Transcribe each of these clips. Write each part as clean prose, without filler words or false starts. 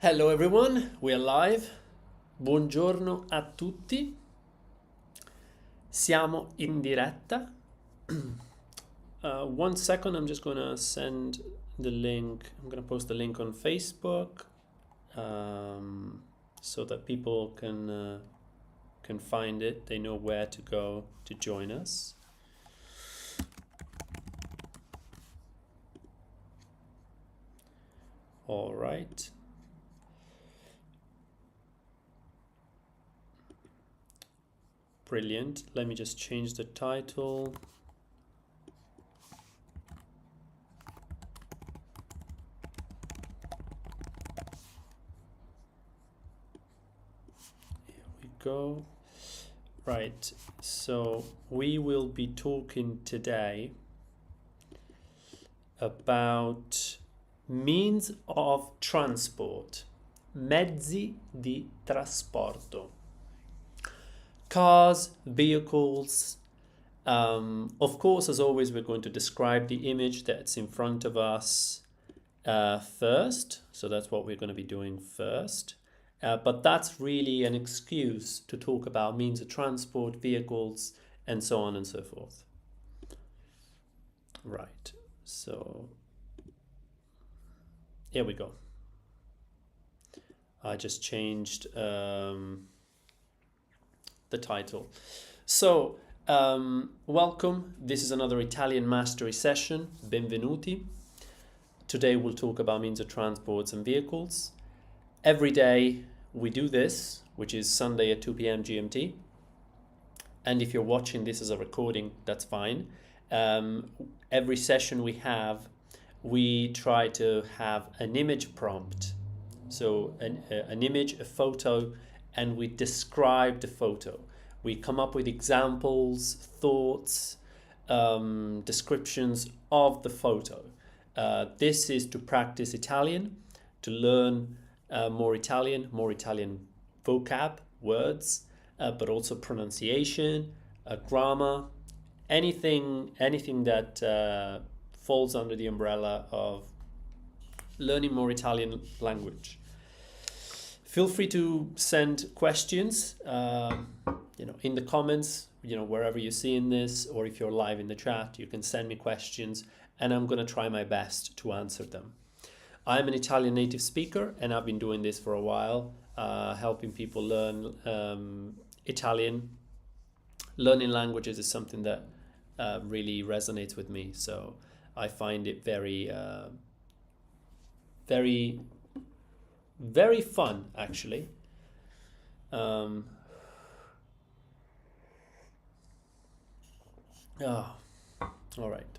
Hello everyone, we are live. Buongiorno a tutti. Siamo in diretta. 1 second, I'm just gonna send the link. I'm gonna post the link on Facebook so that people can find it. They know where to go to join us. All right. Brilliant. Let me just change the title. Here we go. Right, so we will be talking today about means of transport, mezzi di trasporto. Cars, vehicles. Of course, as always, we're going to describe the image that's in front of us first. So that's what we're going to be doing first. But that's really an excuse to talk about means of transport, vehicles, and so on and so forth. Right, so here we go. I just changed the title. So, welcome. This is another Italian mastery session. Benvenuti. Today we'll talk about means of transports and vehicles. Every day we do this, which is Sunday at 2 p.m. GMT. And if you're watching this as a recording, that's fine. Every session we try to have an image prompt. So an image, a photo, and we describe the photo. We come up with examples, thoughts, descriptions of the photo. This is to practice Italian, to learn more Italian vocab, words, but also pronunciation, grammar, anything that falls under the umbrella of learning more Italian language. Feel free to send questions, in the comments, wherever you're seeing this, or if you're live in the chat, you can send me questions, and I'm going to try my best to answer them. I'm an Italian native speaker, and I've been doing this for a while, helping people learn Italian. Learning languages is something that really resonates with me, so I find it very, very fun, actually. All right.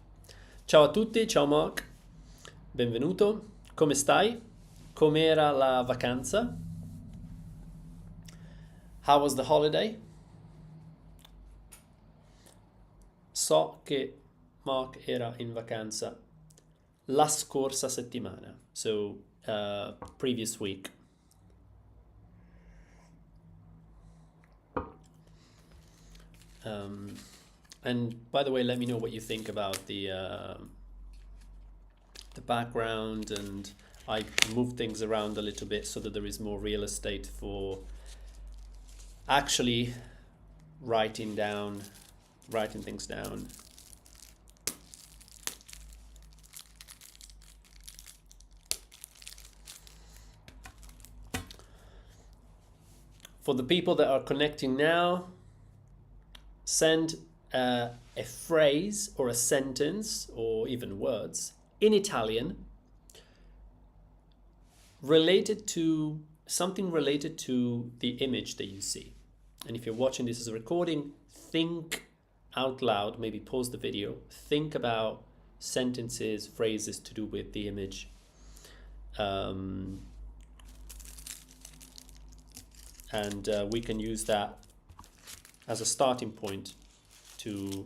Ciao a tutti, ciao Mark, benvenuto. Come stai? Com'era la vacanza? How was the holiday? So che Mark era in vacanza la scorsa settimana, so previous week. And by the way, let me know what you think about the background, and I moved things around a little bit so that there is more real estate for actually writing things down. For the people that are connecting now, send a phrase or a sentence or even words in Italian related to the image that you see. And if you're watching this as a recording, think out loud, maybe pause the video, think about sentences, phrases to do with the image. And we can use that as a starting point to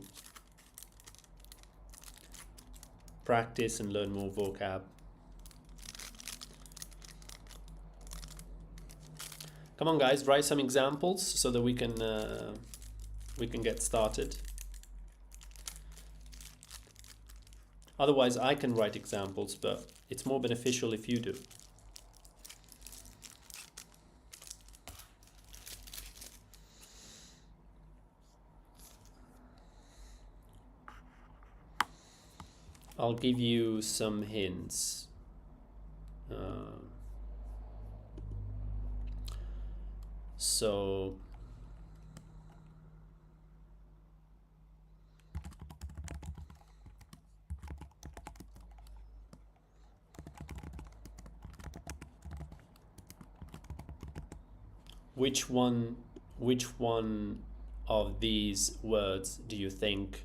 practice and learn more vocab. Come on, guys, write some examples so that we can get started. Otherwise, I can write examples, but it's more beneficial if you do. I'll give you some hints. So which one of these words do you think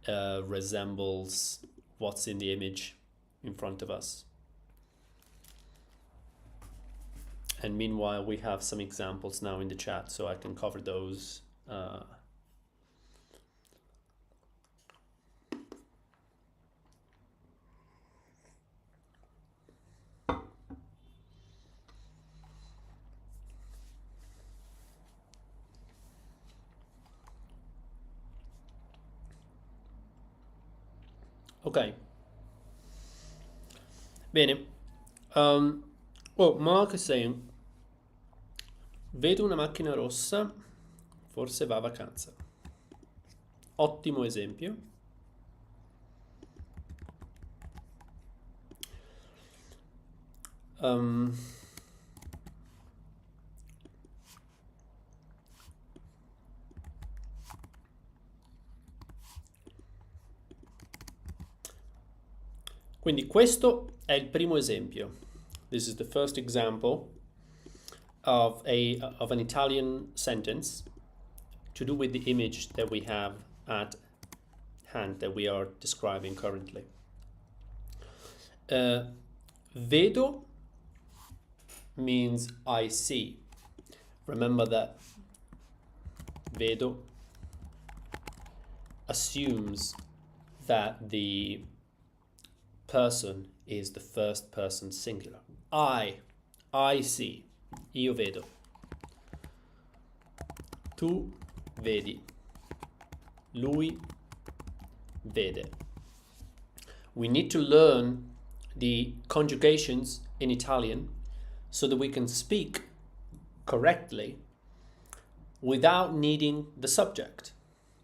resembles what's in the image in front of us? And meanwhile, we have some examples now in the chat, so I can cover those. Ok. Bene. Oh, Mark is saying, vedo una macchina rossa, forse va a vacanza. Ottimo esempio. Quindi questo è il primo esempio. This is the first example of an Italian sentence to do with the image that we have at hand that we are describing currently. Vedo means I see. Remember that vedo assumes that the person is the first person singular. I see. Io vedo. Tu vedi. Lui vede. We need to learn the conjugations in Italian so that we can speak correctly without needing the subject,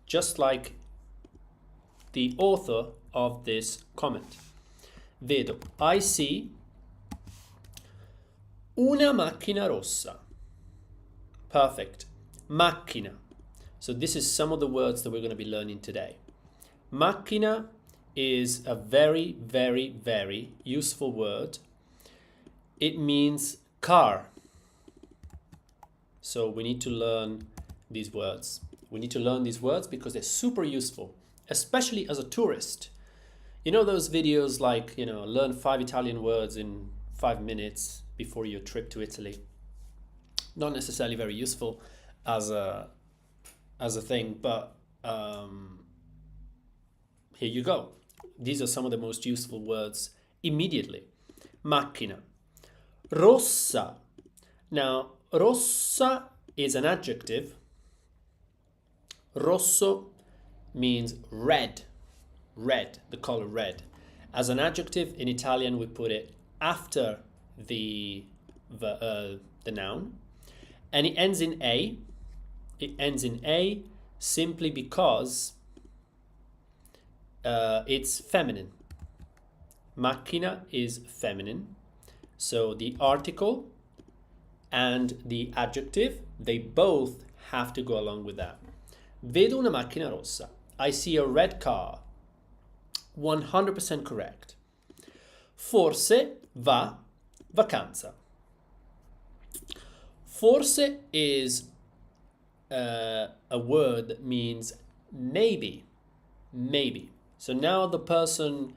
just like the author of this comment. Vedo, I see una macchina rossa. Perfect. Macchina. So this is some of the words that we're going to be learning today. Macchina is a very, very, very useful word. It means car. So we need to learn these words. We need to learn these words because they're super useful, especially as a tourist. You know those videos like, learn 5 Italian words in 5 minutes before your trip to Italy? Not necessarily very useful as a thing, but here you go. These are some of the most useful words immediately. Macchina. Rossa. Now, rossa is an adjective. Rosso means red. Red, the color red. As an adjective in Italian, we put it after the noun, and it ends in a. It ends in a simply because it's feminine. Macchina is feminine, so the article and the adjective, they both have to go along with that. Vedo una macchina rossa. I see a red car. 100% correct. Forse va vacanza. Forse is a word that means maybe. Maybe. So now the person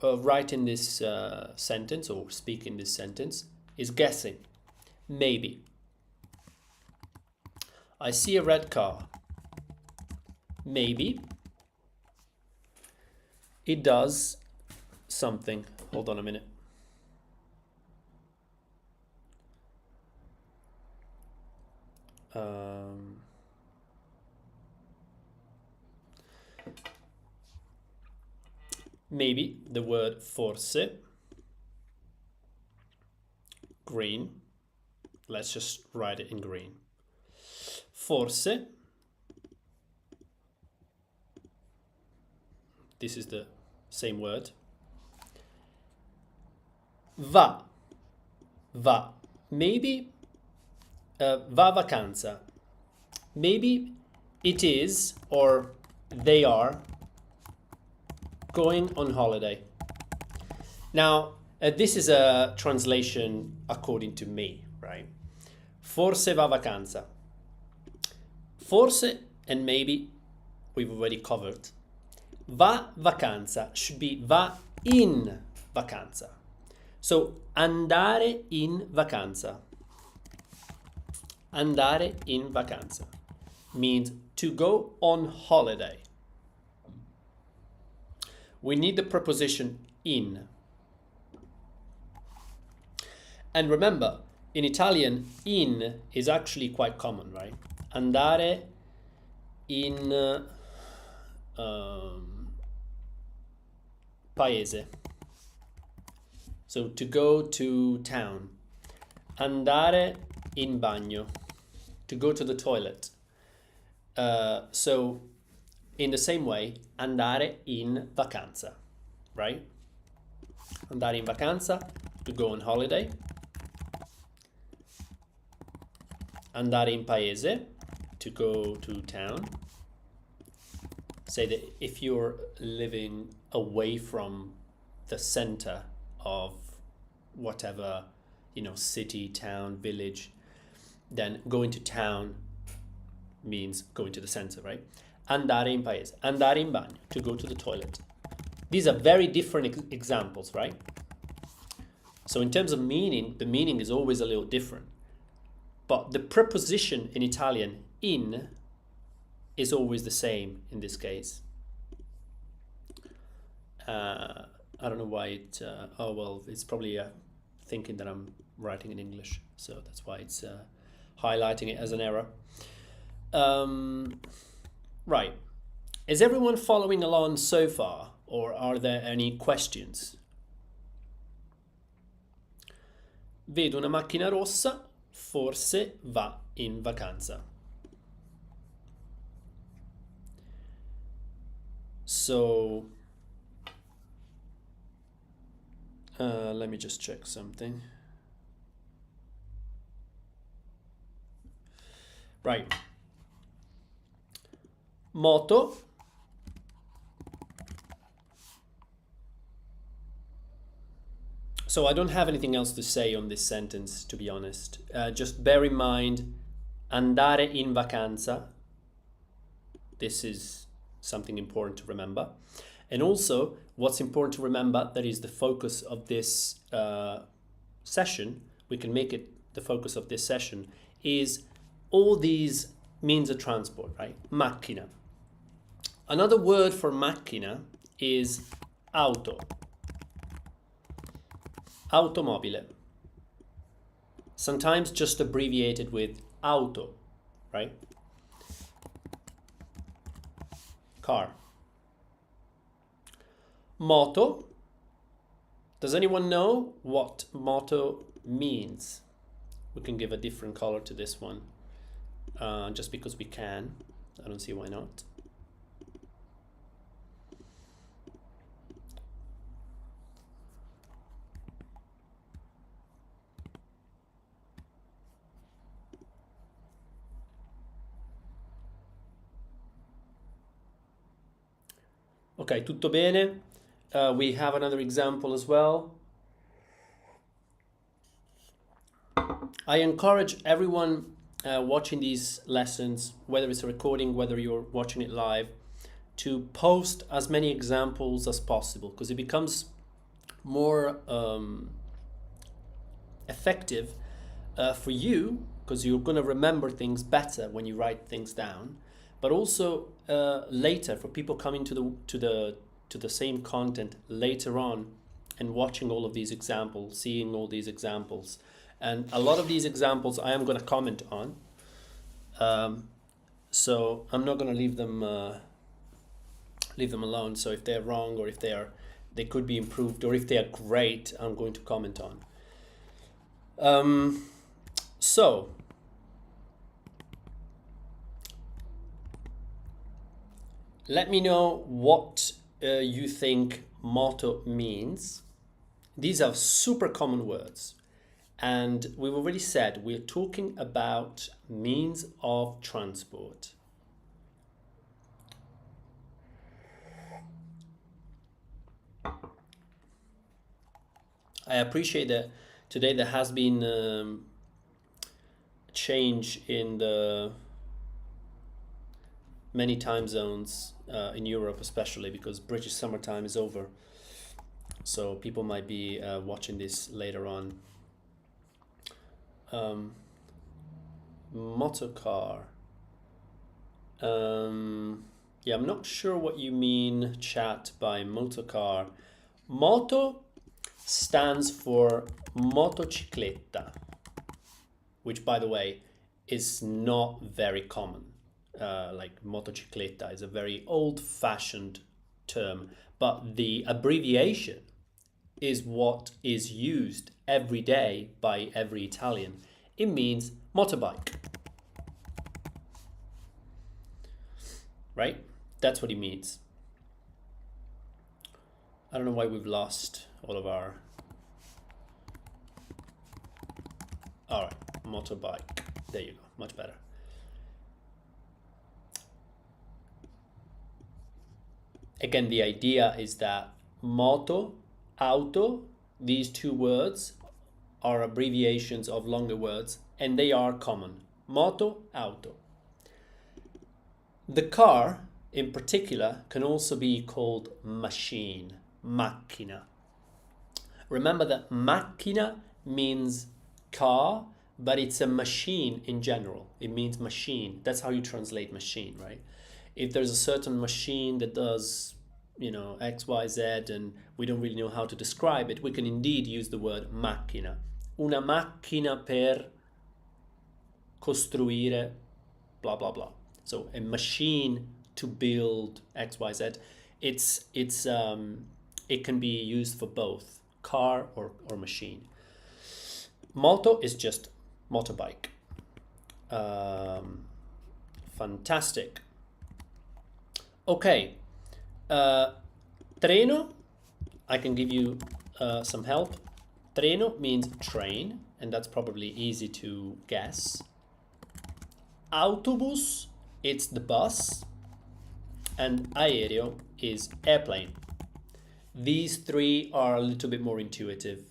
writing this sentence or speaking this sentence is guessing. Maybe. I see a red car. Maybe it does something. Hold on a minute. Maybe the word forse, green. Let's just write it in green. Forse. This is the same word. Va, va, maybe va vacanza. Maybe it is or they are going on holiday. Now, this is a translation according to me, right? Forse va vacanza. Forse and maybe we've already covered. Va vacanza should be va in vacanza. So andare in vacanza. Andare in vacanza means to go on holiday. We need the preposition in. And remember, in Italian, in is actually quite common, right? Andare in paese. So to go to town. Andare in bagno. To go to the toilet. So in the same way, andare in vacanza, right? Andare in vacanza, to go on holiday. Andare in paese, to go to town. Say that if you're living away from the center of whatever, city, town, village, then going to town means going to the center, right? Andare in paese, andare in bagno, to go to the toilet. These are very different examples, right? So in terms of meaning, the meaning is always a little different. But the preposition in Italian, in, is always the same in this case. I don't know why it, it's probably thinking that I'm writing in English, so that's why it's highlighting it as an error. Right. Is everyone following along so far, or are there any questions? Vedo una macchina rossa, forse va in vacanza. So, let me just check something. Right. Moto. So I don't have anything else to say on this sentence, to be honest. Just bear in mind, andare in vacanza. This is something important to remember. And also, what's important to remember, that is the focus of this session, we can make it the focus of this session, is all these means of transport, right? Macchina. Another word for macchina is auto. Automobile. Sometimes just abbreviated with auto, right? Car. Moto. Does anyone know what moto means? We can give a different color to this one, just because we can. I don't see why not. Ok, tutto bene. We have another example as well. I encourage everyone watching these lessons, whether it's a recording, whether you're watching it live, to post as many examples as possible, because it becomes more effective for you, because you're going to remember things better when you write things down, but also later for people coming to the same content later on and watching all of these examples, seeing all these examples. And a lot of these examples I am going to comment on, so I'm not going to leave them alone. So if they're wrong, or if they could be improved, or if they are great, I'm going to comment on. So let me know what you think moto means. These are super common words. And we've already said we're talking about means of transport. I appreciate that today there has been change in the many time zones in Europe, especially because British summertime is over. So people might be watching this later on. Motorcar. Yeah, I'm not sure what you mean, chat, by motorcar. Moto stands for motocicletta, which, by the way, is not very common. Like motocicletta is a very old-fashioned term, but the abbreviation is what is used every day by every Italian. It means motorbike. Right? That's what it means. I don't know why we've lost all of our... All right, motorbike. There you go, much better. Again, the idea is that moto, auto, these two words are abbreviations of longer words, and they are common. Moto, auto. The car, in particular, can also be called machine, macchina. Remember that macchina means car, but it's a machine in general. It means machine. That's how you translate machine, right? If there's a certain machine that does, X, Y, Z, and we don't really know how to describe it, we can indeed use the word macchina. Una macchina per costruire, blah, blah, blah. So a machine to build X, Y, Z. It can be used for both car or machine. Moto is just motorbike. Fantastic. Okay. Treno, I can give you some help. Treno means train, and that's probably easy to guess. Autobus, it's the bus. And aereo is airplane. These three are a little bit more intuitive.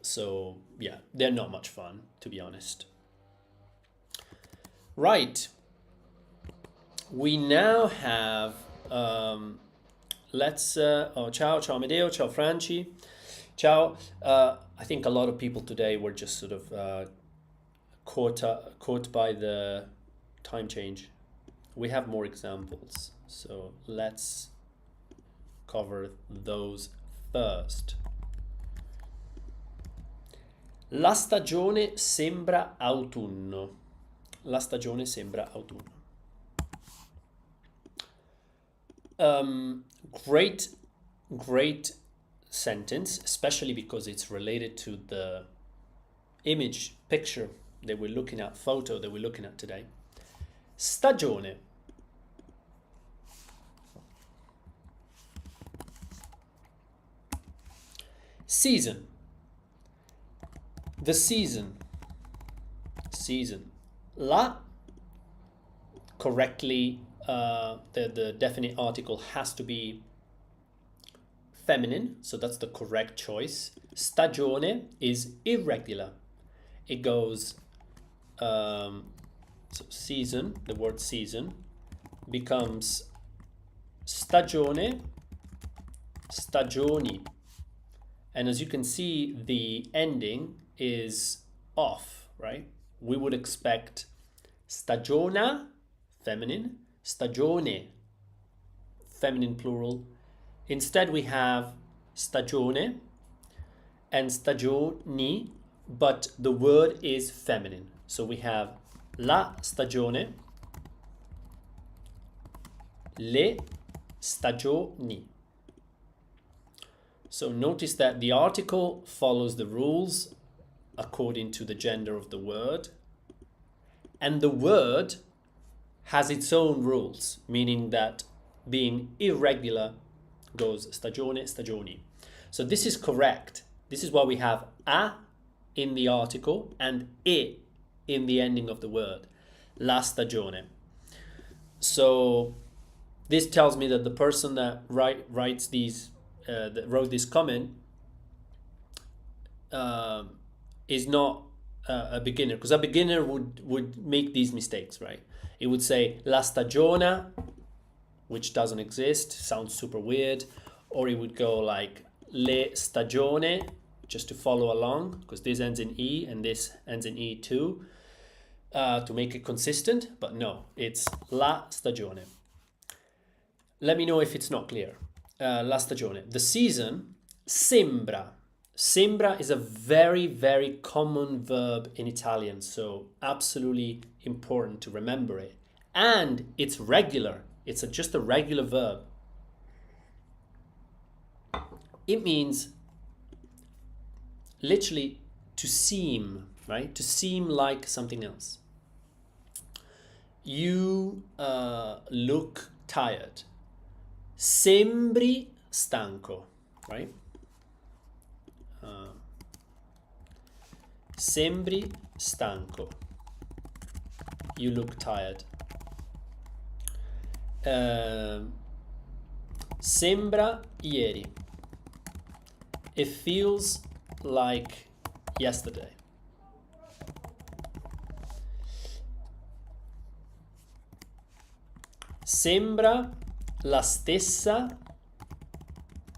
So yeah, they're not much fun, to be honest. Right. We now have, ciao Amedeo, ciao Franci, ciao. I think a lot of people today were just sort of caught by the time change. We have more examples, so let's cover those first. La stagione sembra autunno. La stagione sembra autunno. Great sentence, especially because it's related to the picture that we're looking at, photo that we're looking at today. Stagione. Season. The season. La, correctly, the definite article has to be feminine, so that's the correct choice. Stagione is irregular. It goes, so season, the word season, becomes stagione, stagioni. And as you can see, the ending is off, right? We would expect stagiona, feminine, stagione, feminine plural. Instead, we have stagione and stagioni, but the word is feminine. So we have la stagione, le stagioni. So notice that the article follows the rules according to the gender of the word, and the word has its own rules, meaning that being irregular goes stagione, stagioni. So this is correct. This is why we have a in the article and e in the ending of the word. La stagione. So this tells me that the person that writes these, that wrote this comment, is not a beginner, because a beginner would make these mistakes, right? It would say la stagione, which doesn't exist, sounds super weird, or it would go like le stagione, just to follow along, because this ends in e and this ends in e too, to make it consistent. But no, it's la stagione. Let me know if it's not clear. La stagione. The season, sembra. Sembra is a very, very common verb in Italian, so absolutely important to remember it. And it's regular. It's just a regular verb. It means literally to seem, right? To seem like something else. You look tired. Sembri stanco, right? Sembri stanco. You look tired. Sembra ieri. It feels like yesterday. Sembra la stessa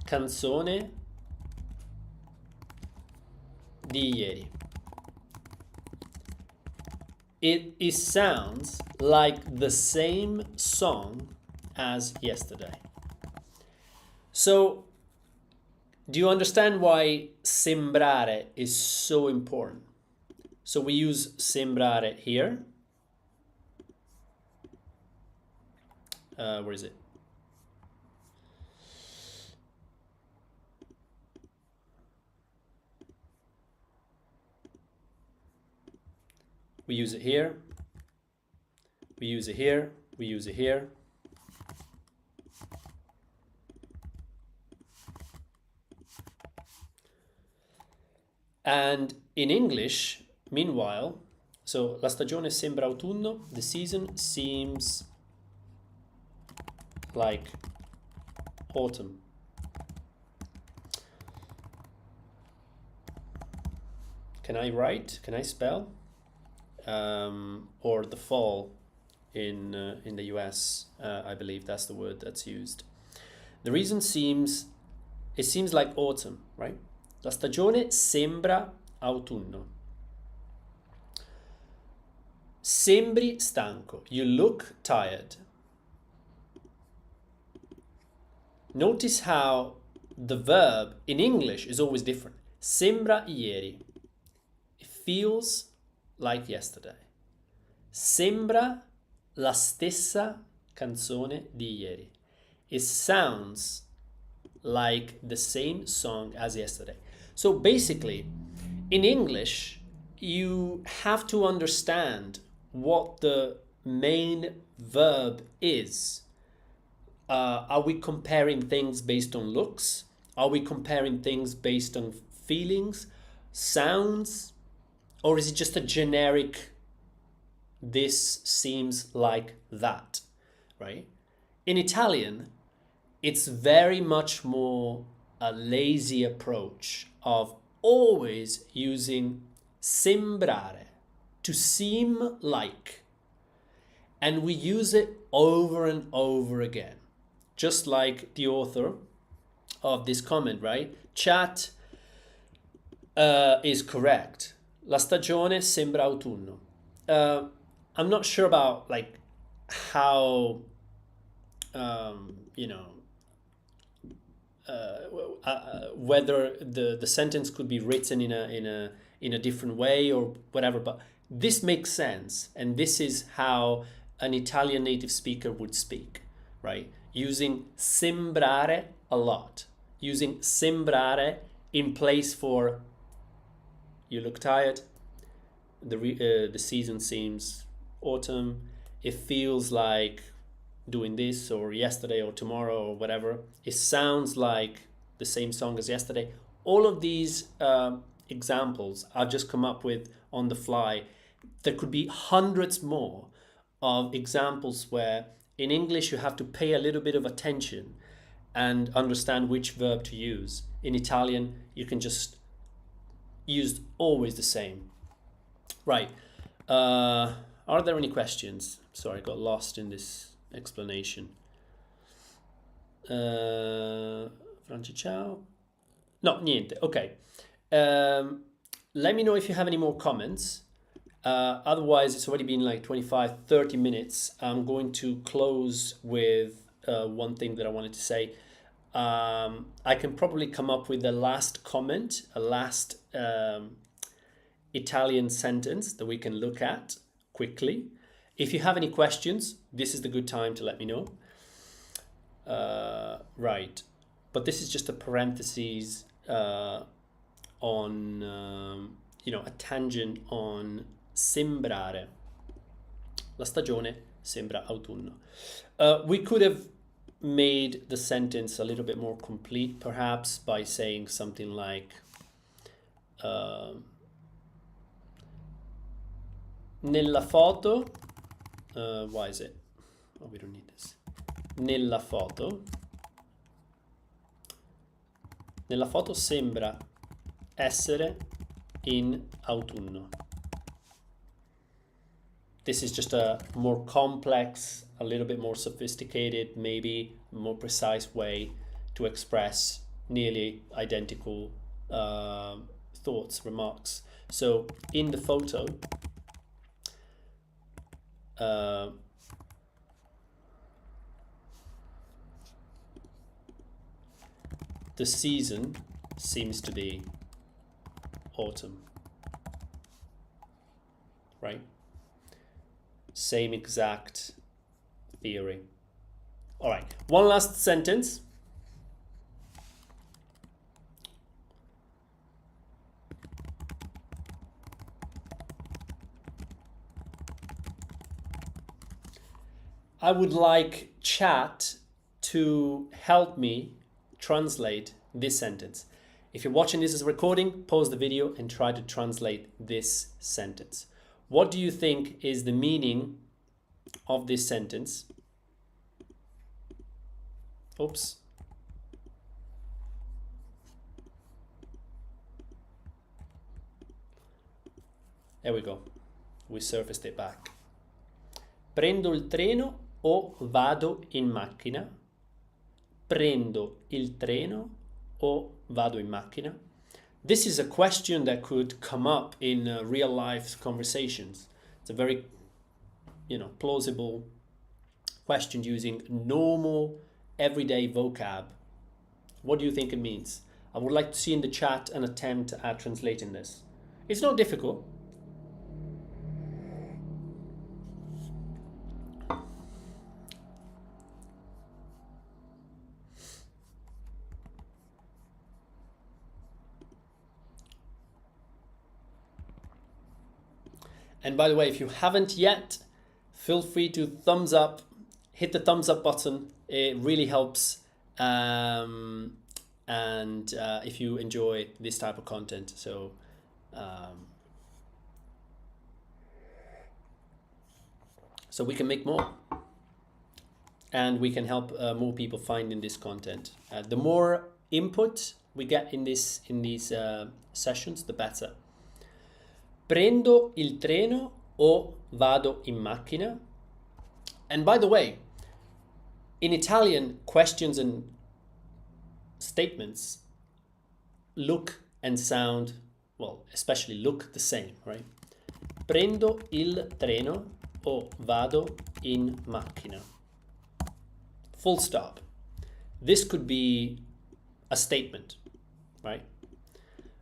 canzone di ieri. It sounds like the same song as yesterday. So, do you understand why sembrare is so important? So we use sembrare here. Where is it? We use it here. We use it here. We use it here. And in English, meanwhile, so la stagione sembra autunno, the season seems like autumn. Can I write? Can I spell? Or the fall in the US, I believe that's the word that's used. The reason it seems like autumn, right? La stagione sembra autunno. Sembri stanco. You look tired. Notice how the verb in English is always different. Sembra ieri. It feels like yesterday. Sembra la stessa canzone di ieri. It sounds like the same song as yesterday. So basically, in English, you have to understand what the main verb is. Are we comparing things based on looks? Are we comparing things based on feelings, sounds? Or is it just a generic, this seems like that, right? In Italian, it's very much more a lazy approach of always using sembrare, to seem like. And we use it over and over again. Just like the author of this comment, right? Chat is correct. La stagione sembra autunno. I'm not sure about like how, whether the sentence could be written in a different way or whatever, but this makes sense, and this is how an Italian native speaker would speak, right? Using sembrare a lot, using sembrare in place for you look tired, the season seems autumn, it feels like doing this, or yesterday or tomorrow or whatever. It sounds like the same song as yesterday. All of these examples I've just come up with on the fly. There could be hundreds more of examples where in English you have to pay a little bit of attention and understand which verb to use. In Italian, you can just use always the same. Right. Are there any questions? Sorry, I got lost in this explanation. Franci, ciao. No, niente. Okay. Let me know if you have any more comments. Otherwise, it's already been like 25, 30 minutes. I'm going to close with one thing that I wanted to say. I can probably come up with a last comment, a last Italian sentence that we can look at quickly. If you have any questions, this is the good time to let me know. Right. But this is just a parenthesis on, a tangent on sembrare. La stagione sembra autunno. We could have made the sentence a little bit more complete, perhaps by saying something like nella foto, why is it? Oh, we don't need this. Nella foto sembra essere in autunno. This is just a more complex, a little bit more sophisticated, maybe more precise way to express nearly identical thoughts, remarks. So in the photo, the season seems to be autumn, right? Same exact theory. All right, one last sentence. I would like chat to help me translate this sentence. If you're watching this as a recording, pause the video and try to translate this sentence. What do you think is the meaning of this sentence? Oops. There we go. We surfaced it back. Prendo il treno o vado in macchina? Prendo il treno o vado in macchina? This is a question that could come up in real life conversations. It's a very, plausible question using normal everyday vocab. What do you think it means? I would like to see in the chat an attempt at translating this. It's not difficult. And by the way, if you haven't yet, feel free to thumbs up, hit the thumbs up button. It really helps. And if you enjoy this type of content, so we can make more, and we can help more people finding this content. The more input we get in these sessions, the better. Prendo il treno o vado in macchina? And by the way, in Italian, questions and statements look and sound, well, especially look the same, right? Prendo il treno o vado in macchina? Full stop. This could be a statement, right?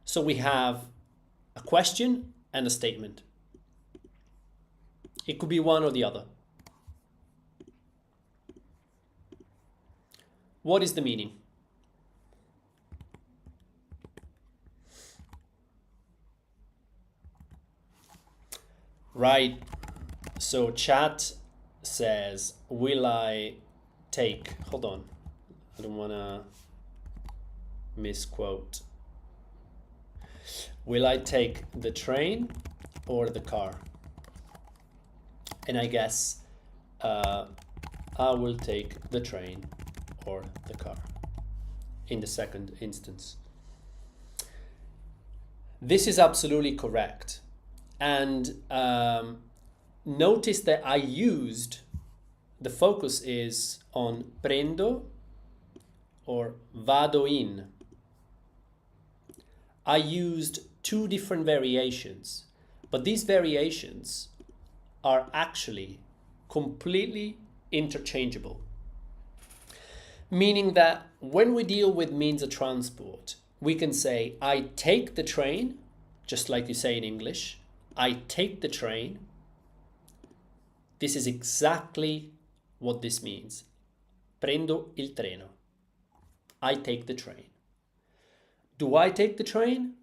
So we have a question and a statement. It could be one or the other. What is the meaning? Right. So chat, says, will I take, hold on, I don't want to misquote. Will I take the train or the car? And I guess I will take the train or the car in the second instance. This is absolutely correct. And notice that I used, the focus is on prendo or vado in. I used two different variations, but these variations are actually completely interchangeable. Meaning that when we deal with means of transport, we can say, I take the train, just like you say in English, I take the train. This is exactly what this means. Prendo il treno. I take the train. Do I take the train?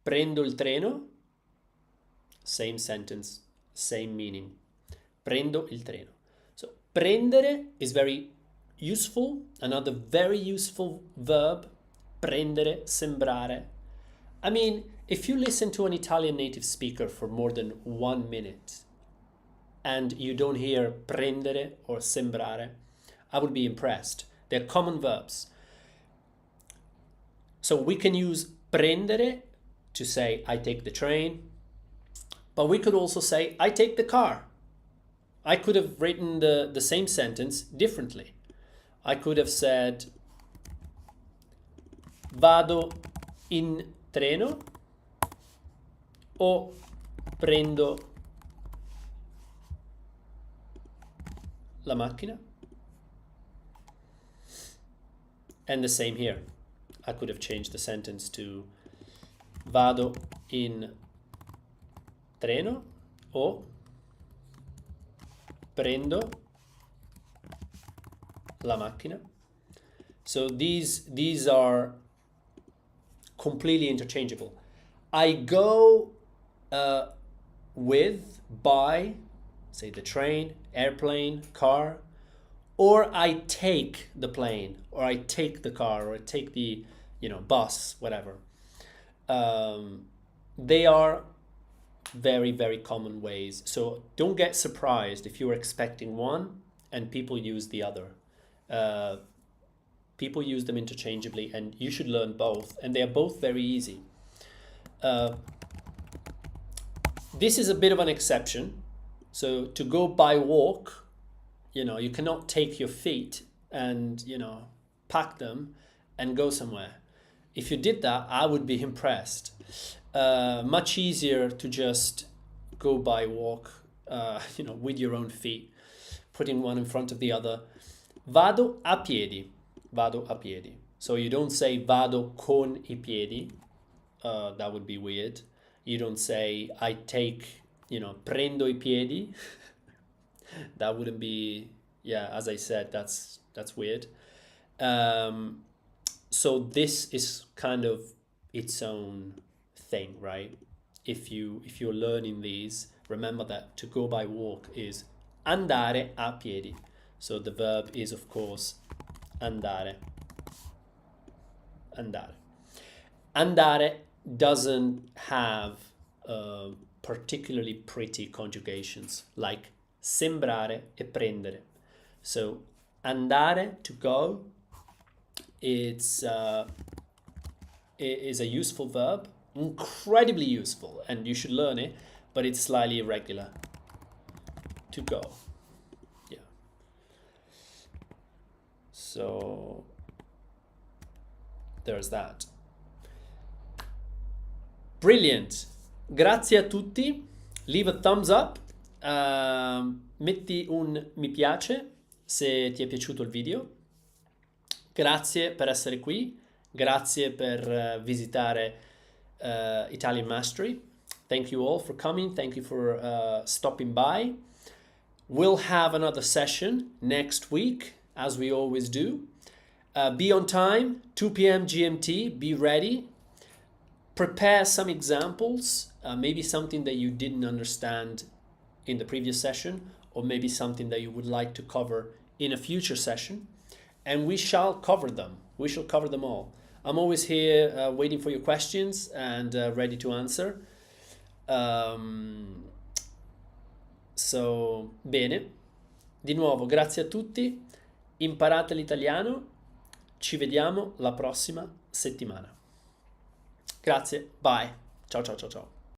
Prendo il treno. Same sentence, same meaning. Prendo il treno. So prendere is very useful. Another very useful verb. Prendere, sembrare. I mean, if you listen to an Italian native speaker for more than 1 minute and you don't hear prendere or sembrare, I would be impressed. They're common verbs. So we can use prendere to say I take the train, but we could also say I take the car. I could have written the same sentence differently. I could have said vado in treno o prendo la macchina. And the same here. I could have changed the sentence to vado in treno o prendo la macchina. So these are completely interchangeable. I go with, by, say the train, airplane, car, or I take the plane, or I take the car, or I take the bus, whatever. They are very, very common ways. So don't get surprised if you're expecting one and people use the other. People use them interchangeably, and you should learn both, and they are both very easy. This is a bit of an exception. So to go by walk, you cannot take your feet and pack them and go somewhere. If you did that, I would be impressed. Much easier to just go by walk, with your own feet, putting one in front of the other. Vado a piedi. Vado a piedi. So you don't say vado con I piedi. That would be weird. You don't say I take, prendo I piedi. That wouldn't be, as I said, that's weird. So this is kind of its own thing, right? If you're learning these, remember that to go by walk is andare a piedi. So the verb is, of course, andare. Andare. Andare doesn't have particularly pretty conjugations like sembrare e prendere. So andare, to go, it is a useful verb, incredibly useful, and you should learn it, but it's slightly irregular. To go. Yeah. So there's that. Brilliant. Grazie a tutti. Leave a thumbs up. Metti un mi piace se ti è piaciuto il video. Grazie per essere qui. Grazie per visitare Italian Mastery. Thank you all for coming. Thank you for stopping by. We'll have another session next week, as we always do. Be on time, 2 p.m. GMT. Be ready. Prepare some examples, maybe something that you didn't understand in the previous session, or maybe something that you would like to cover in a future session, and we shall cover them. We shall cover them all. I'm always here waiting for your questions and ready to answer. So, bene. Di nuovo, grazie a tutti. Imparate l'italiano. Ci vediamo la prossima settimana. Grazie. Bye. Ciao ciao ciao ciao.